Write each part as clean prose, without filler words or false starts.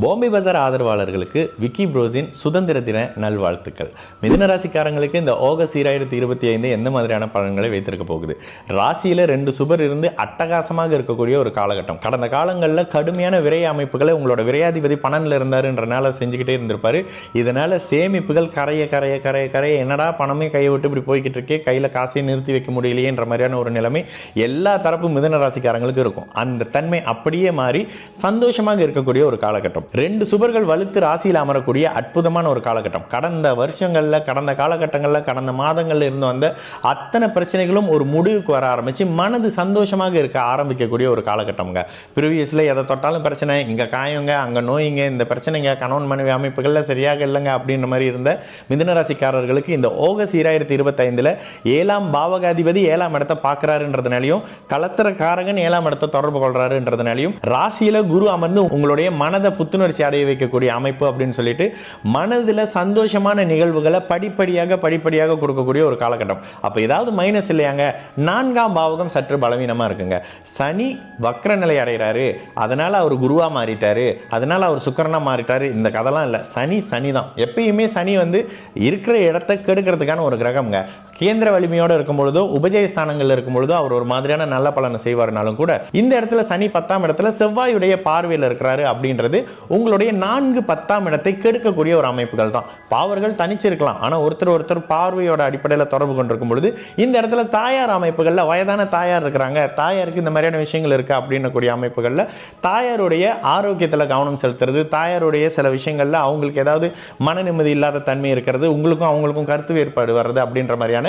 பாம்பே பஜார் ஆதரவாளர்களுக்கு விக்கி ப்ரோஸின் சுதந்திர தின நல்வாழ்த்துக்கள். மிதுன ராசிக்காரங்களுக்கு இந்த ஆகஸ்ட் 2025 எந்த மாதிரியான பலன்களை வைத்திருக்க போகுது? ராசியில் 2 சுபர் இருந்து அட்டகாசமாக இருக்கக்கூடிய ஒரு காலகட்டம். கடந்த காலங்களில் கடுமையான விரைய அமைப்புகளை உங்களோட விரையாதிபதி பணனில் இருந்தாருன்றனால செஞ்சுக்கிட்டே இருந்திருப்பாரு. இதனால சேமிப்புகள் கரைய என்னடா பணமே கையை விட்டு இப்படி போய்கிட்டு இருக்கே, கையில் காசையை நிறுத்தி வைக்க முடியலையேன்ற மாதிரியான ஒரு நிலைமை எல்லா தரப்பு மிதுன ராசிக்காரங்களுக்கு இருக்கும். அந்த தன்மை அப்படியே மாறி சந்தோஷமாக இருக்கக்கூடிய ஒரு காலகட்டம். 2 சுபர்கள் வலுத்து ராசியில் அமரக்கூடிய அற்புதமான ஒரு காலகட்டம். கடந்த வருஷங்கள்ல, கடந்த காலகட்டங்களில், கடந்த மாதங்கள்ல இருந்து வந்த அத்தனை பிரச்சனைகளும் ஒரு முடிவுக்கு வர ஆரம்பிச்சு மனது சந்தோஷமாக இருக்க ஆரம்பிக்கக்கூடிய ஒரு காலகட்டம்ங்க. ப்ரீவியஸ்ல எதை தொட்டாலும் பிரச்சனை, இங்க காயங்க, அங்க நோய்ங்க, இந்த பிரச்சனைங்க, கணவன் மனைவி அமைப்புகள்ல சரியாக இல்லைங்க அப்படின்ற மாதிரி இருந்த மிதுன ராசிக்காரர்களுக்கு இந்த ஆகஸ்ட் 2025 7ஆம் பாவகாதிபதி 7ஆம் இடத்தை பார்க்கிறாருன்றதுனாலையும், கலத்திரக்காரகன் 7ஆம் இடத்தை தொடர்பு கொள்றாருன்றதுனாலையும், ராசியில குரு அமர்ந்து உங்களுடைய மனதை புத்துணர்ச்சி அடைய வைக்கக்கூடிய அமைப்பு அப்படின்னு சொல்லிட்டு மனதில் சந்தோஷமான நிகழ்வுகளை படிப்படியாக கொடுக்கக்கூடிய ஒரு காலகட்டம். அப்போ ஏதாவது மைனஸ் இல்லையாங்க? 4ஆம் பாவகம் சற்று பலவீனமாக இருக்குங்க. சனி வக்ர நிலை அடைகிறாரு, அதனால அவர் குருவா மாறிட்டாரு, அதனால அவர் சுக்கிரனா மாறிட்டாரு, இந்த கதைலாம் இல்லை. சனி தான். எப்பயுமே சனி இருக்கிற இடத்தை கெடுக்கிறதுக்கான ஒரு கிரகம்ங்க. கேந்திர வலிமையோடு இருக்கும் பொழுதோ, உபஜயஸ்தானங்கள் இருக்கும் பொழுதோ அவர் ஒரு மாதிரியான நல்ல பலனை செய்வார்னாலும் கூட, இந்த இடத்துல சனி 10ஆம் இடத்துல செவ்வாயுடைய பார்வையில் இருக்கிறாரு அப்படின்றது உங்களுடைய 4 10ஆம் இடத்தை கெடுக்கக்கூடிய ஒரு அமைப்புகள் தான். பாவர்கள் தனிச்சிருக்கலாம், ஆனால் ஒருத்தர் பார்வையோட அடிப்படையில் தொடர்பு கொண்டிருக்கும் பொழுது இந்த இடத்துல தாயார் அமைப்புகளில் வயதான தாயார் இருக்கிறாங்க, தாயாருக்கு இந்த மாதிரியான விஷயங்கள் இருக்கு அப்படின்னக்கூடிய அமைப்புகளில் தாயாருடைய ஆரோக்கியத்தில் கவனம் செலுத்துறது, தாயாருடைய சில விஷயங்களில் அவங்களுக்கு ஏதாவது மன நிம்மதி இல்லாத தன்மை இருக்கிறது, உங்களுக்கும் அவங்களுக்கும் கருத்து வேறுபாடு வர்றது அப்படின்ற மாதிரியான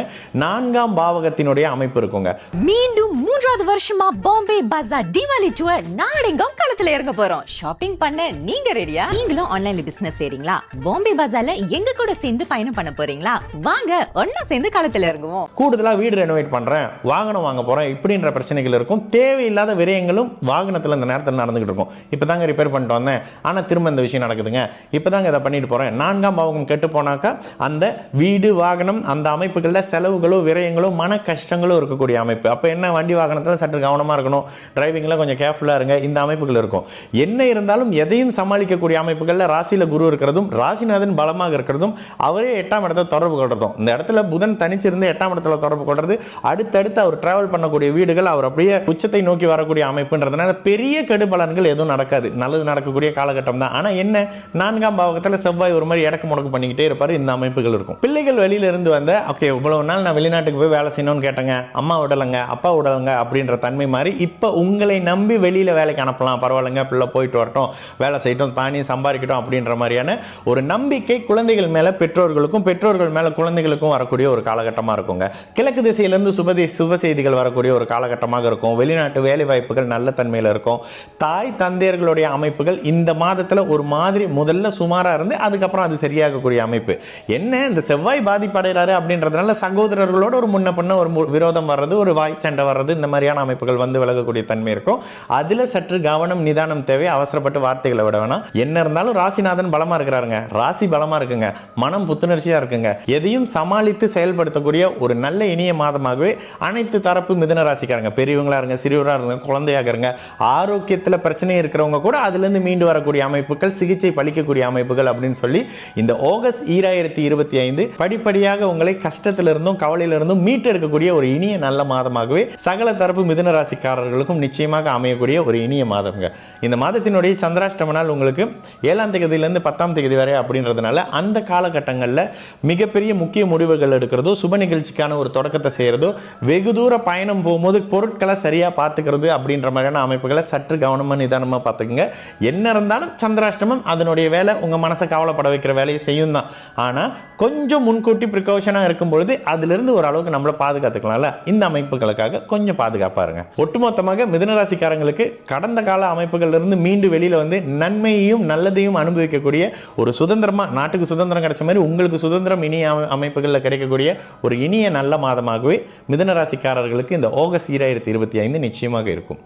4ஆம் பாவகத்தினுடைய அமைப்பு இருக்குங்க. மீண்டும் 3வது வருஷமா பாம்பே பஜார் தீபாவளி டூர் நாடெங்கும் களத்துல இறங்க போறோம். ஷாப்பிங் பண்ண நீங்க ரெடியா? நீங்களும் ஆன்லைன்ல பிசினஸ் செய்றீங்களா? பாம்பே பஜார்ல எங்க கூட சேர்ந்து பயணம் பண்ண போறீங்களா? வாங்க ஒண்ணா சேர்ந்து களத்துல இறங்குவோம். கூடுதலா வீடு ரெனோவேட் பண்றேன், வாகனம் வாங்க போறேன் இப்படின்ற பிரச்சனைகள் இருக்கும். தேவையில்லாத விரயங்களும் வாகனத்துல இந்த நேரத்தில் நடந்துகிட்டு இருக்கும். இப்பதாங்க ரிப்பேர் பண்ணிட்டு வந்தேன், ஆனா திரும்ப இந்த விஷயம் நடக்குதுங்க, இப்பதாங்க இதை பண்ணிட்டு போறேன். 4ஆம் பாவகம் கெட்டு போனாக்கா அந்த வீடு வாகனம் அந்த அமைப்புகள்ல செலவுகளோ விரயங்களோ மன கஷ்டங்களோ இருக்கக்கூடிய அமைப்பு. அப்ப என்ன, வண்டி வாகனத்தில் சற்று கவனமா இருக்கணும், டிரைவிங்ல கொஞ்சம் கேர்ஃபுல்லா இருங்க, இந்த அமைப்புகள் இருக்கும். என்ன இருந்தாலும் எதையும் சமாளிக்கக்கூடிய அமைப்புகள்ல ராசியில குரு இருக்கிறதும், ராசிநாதன் பலமாக இருக்கிறதும், அவரே 8ஆம் இடத்தை தொடர்பு கொள்றதும். இந்த இடத்துல புதன் தனிச்சிருந்து 8ஆம் இடத்துல தொடர்பு கொள்றது, அடுத்தடுத்து அவர் டிராவல் பண்ணக்கூடிய வீடுகள் அவர் அப்படியே உச்சத்தை நோக்கி வரக்கூடிய அமைப்புன்றதுனால பெரிய கெடு பலன்கள் எதுவும் நடக்காது, நல்லது நடக்கக்கூடிய காலகட்டம் தான். ஆனா என்ன, 4ஆம் பாவகத்தில் செவ்வாய் ஒரு மாதிரி இடக்கு முடக்கு பண்ணிக்கிட்டே இருப்பாரு. இந்த அமைப்புகள் இருக்கும். பிள்ளைகள் வெளியில இருந்து வந்த ஓகே இவ்வளவு நாள் நான் வெளிநாட்டுக்கு போய் வேலை செய்யணும்னு கேட்டேங்க, அம்மா விடலைங்க, அப்பா விடலைங்க அப்படின்ற தன்மை மாதிரி இப்போ உங்களை நம்பி வெளியில வேலைக்கு அனுப்பலாம், பரவாயில்லைங்க பிள்ளை போயிட்டு வரட்டும், வேலை செய்யட்டும், தானே சம்பாதிக்கட்டும் அப்படின்ற மாதிரியான ஒரு நம்பிக்கை குழந்தைகள் மேல பெற்றோர்களுக்கும், பெற்றோர்கள் மேல குழந்தைகளுக்கும் வரக்கூடிய ஒரு காலகட்டமா இருக்குங்க. கிழக்கு திசையிலிருந்து சுப செய்திகள் வரக்கூடிய ஒரு காலகட்டமாக இருக்கும். வெளிநாட்டு வேலை வாய்ப்புகள் நல்ல தன்மையில் இருக்கும். தாய் தந்தையர்களுடைய அமைப்புகள் இந்த மாதத்துல ஒரு மாதிரி முதல்ல சுமாரா இருந்து அதுக்கப்புறம் அது சரியாகக்கூடிய அமைப்பு. என்ன, இந்த செவ்வாய் பாதிப்படைகிறாரு அப்படின்றதுனால சகோதரர்களோட ஒரு முன்ன பண்ண ஒரு விரோதம் வர்றது, ஒரு வாய் சண்டை வர்றது, இந்த மாதிரியான அமைப்புகள் விலகக்கூடிய தன்மை இருக்கும். அதுல சற்று கவனம் நிதானம் தேவை. அவசரப்பட்டு வார்த்தைகளை விட வேணாம். என்ன இருந்தாலும் ராசிநாதன் பலமா இருக்கிறாருங்க, ராசி பலமா இருக்குங்க, மனம் புத்துணர்ச்சியா இருக்குங்க. எதையும் சமாளித்து செயல்படுத்தக்கூடிய ஒரு நல்ல இனிய மாதமாகவே அனைத்து தரப்பு மிதுன ராசிக்காரங்க, பெரியவங்களா இருங்க, சிறியவரா இருங்க, குழந்தையாக இருங்க, ஆரோக்கியத்தில் பிரச்சனை இருக்கிறவங்க கூட அதுல இருந்து மீண்டு வரக்கூடிய அமைப்புகள், சிகிச்சை பளிக்கக்கூடிய அமைப்புகள் அப்படின்னு சொல்லி இந்த ஆகஸ்ட் 2025 படிப்படியாக உங்களை கஷ்டத்திலிருந்தும் கவலையிலிருந்தும் மீட்டெடுக்கக்கூடிய ஒரு இனிய நல்ல மாதமாகவே சகல தரப்பு மிதுன ராசிக்காரர்களுக்கும் நிச்சயமாக அமையக்கூடிய ஒரு இனிய மாதம்ங்க. இந்த மாதத்தினுடைய சந்திராஷ்டம நாள் உங்களுக்கு 7ஆம் தேதியிலிருந்து 10ஆம் தேதி வரை அப்படின்றதுனால அந்த காலகட்டங்களில் மிகப்பெரிய முக்கிய முடிவுகள் எடுக்கிறதோ, சுப நிகழ்ச்சிக்கான ஒரு தொடக்கத்தை செய்யறதோ, வெகு தூர பயணம் போகும்போது பொருட்களை சரியா பார்த்துக்கிறது அப்படின்ற மாதிரியான அமைப்புகளை சற்று கவனமா நிதானமா பார்த்துக்குங்க. என்ன இருந்தாலும் சந்திராஷ்டமம் அதனுடைய வேலை உங்க மனசை கவலைப்பட வைக்கிற வேலையை செய்யும் தான். ஆனா கொஞ்சம் முன்கூட்டி பிரிகாஷனா இருக்கும் பொழுது அதிலிருந்து ஒரு அளவுக்கு நம்மளை பாதுகாத்துக்கலாம்ல. இந்த அமைப்புகளுக்காக கொஞ்சம் பாதுகாப்பா இருங்க. ஒட்டுமொத்தமாக மிதுனராசிக்காரங்களுக்கு கடந்த கால அமைப்புகள் இருந்து மீண்டு வெளியில நன்மையையும் நல்லதையும் அனுபவிக்கக்கூடிய ஒரு சுதந்திரமா, நாட்டுக்கு சுதந்திரம் கிடைச்ச மாதிரி உங்களுக்கு சுதந்திரம் இனிய அமைப்புகளில் கிடைக்கக்கூடிய ஒரு இனிய நல்ல மாதமாகவே மிதுன ராசிக்காரர்களுக்கு இந்த ஆகஸ்ட் 2025 நிச்சயமாக இருக்கும்.